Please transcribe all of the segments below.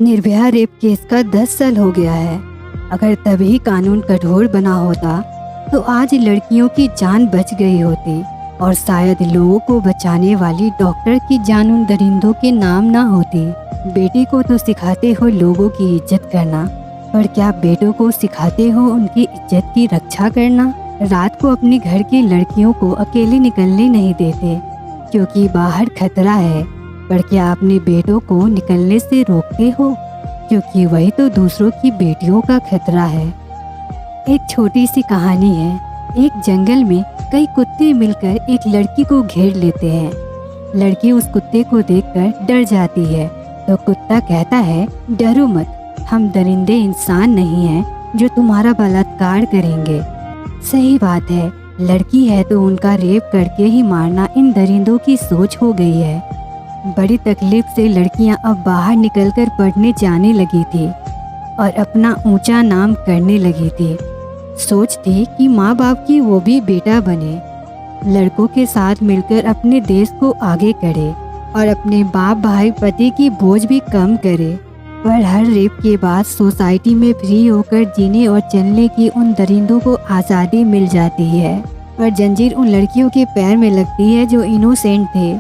Nirbhaya rape case का 10 साल हो गया है। अगर तभी कानून कठोर बना होता तो आज लड़कियों की जान बच गई होती और शायद लोगों को बचाने वाली डॉक्टर की जान उन दरिंदों के नाम ना होती। बेटी को तो सिखाते हो लोगों की इज्जत करना, पर क्या बेटों को सिखाते हो उनकी इज्जत की रक्षा करना? रात को अपने घर की लड़कियों को अकेले निकलने नहीं देते क्योंकि बाहर खतरा है, पर क्या अपने बेटों को निकलने से रोकते हो क्योंकि वही तो दूसरों की बेटियों का खतरा है। एक छोटी सी कहानी है। एक जंगल में कई कुत्ते मिलकर एक लड़की को घेर लेते हैं। लड़की उस कुत्ते को देखकर डर जाती है तो कुत्ता कहता है, डरो मत, हम दरिंदे इंसान नहीं हैं जो तुम्हारा बलात्कार करेंगे। सही बात है, लड़की है तो उनका रेप करके ही मारना इन दरिंदों की सोच हो गई है। बड़ी तकलीफ से लड़कियां अब बाहर निकलकर पढ़ने जाने लगी थी और अपना ऊंचा नाम करने लगी थी। सोच थी कि माँ बाप की वो भी बेटा बने, लड़कों के साथ मिलकर अपने देश को आगे करे और अपने बाप भाई पति की बोझ भी कम करे। पर हर रेप के बाद सोसाइटी में फ्री होकर जीने और चलने की उन दरिंदों को आज़ादी मिल जाती है, पर जंजीर उन लड़कियों के पैर में लगती है जो इनोसेंट थे।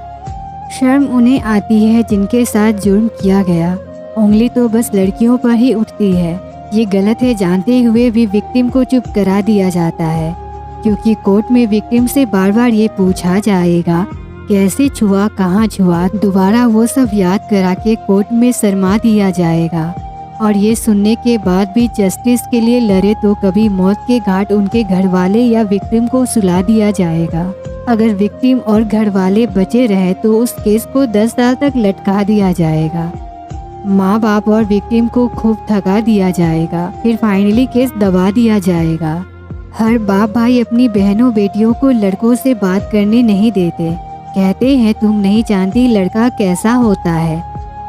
शर्म उन्हें आती है जिनके साथ जुर्म किया गया, उंगली तो बस लड़कियों पर ही उठती है। ये गलत है जानते हुए भी विक्टिम को चुप करा दिया जाता है क्योंकि कोर्ट में विक्टिम से बार बार ये पूछा जाएगा कैसे छुआ, कहाँ छुआ, दोबारा वो सब याद करा के कोर्ट में शर्मा दिया जाएगा। और ये सुनने के बाद भी जस्टिस के लिए लड़े तो कभी मौत के घाट उनके घर वाले या विक्टिम को सुला दिया जाएगा। अगर विक्टिम और घर वाले बचे रहे तो उस केस को 10 साल तक लटका दिया जाएगा। माँ बाप और विक्टिम को खूब थका दिया जाएगा, फिर फाइनली केस दबा दिया जाएगा। हर बाप भाई अपनी बहनों बेटियों को लड़कों से बात करने नहीं देते, कहते हैं तुम नहीं जानती लड़का कैसा होता है।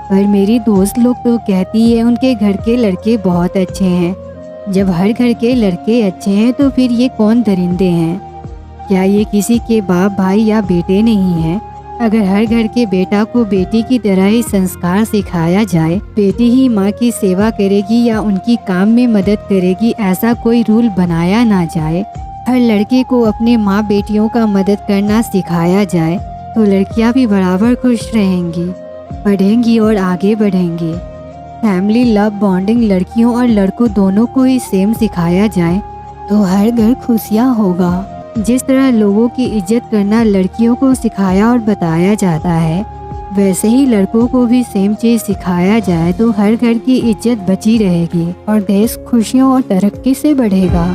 पर मेरी दोस्त लोग तो कहती है उनके घर के लड़के बहुत अच्छे हैं। जब हर घर के लड़के अच्छे हैं तो फिर ये कौन दरिंदे हैं? क्या ये किसी के बाप भाई या बेटे नहीं हैं? अगर हर घर के बेटा को बेटी की तरह ही संस्कार सिखाया जाए, बेटी ही माँ की सेवा करेगी या उनकी काम में मदद करेगी, ऐसा कोई रूल बनाया ना जाए, हर लड़के को अपने माँ बेटियों का मदद करना सिखाया जाए, तो लड़कियाँ भी बराबर खुश रहेंगी, पढ़ेंगी और आगे बढ़ेंगी। फैमिली लव बॉन्डिंग लड़कियों और लड़कों दोनों को ही सेम सिखाया जाए तो हर घर खुशियाँ होगा। जिस तरह लोगों की इज्जत करना लड़कियों को सिखाया और बताया जाता है, वैसे ही लड़कों को भी सेम चीज़ सिखाया जाए तो हर घर की इज्जत बची रहेगी और देश खुशियों और तरक्की से बढ़ेगा।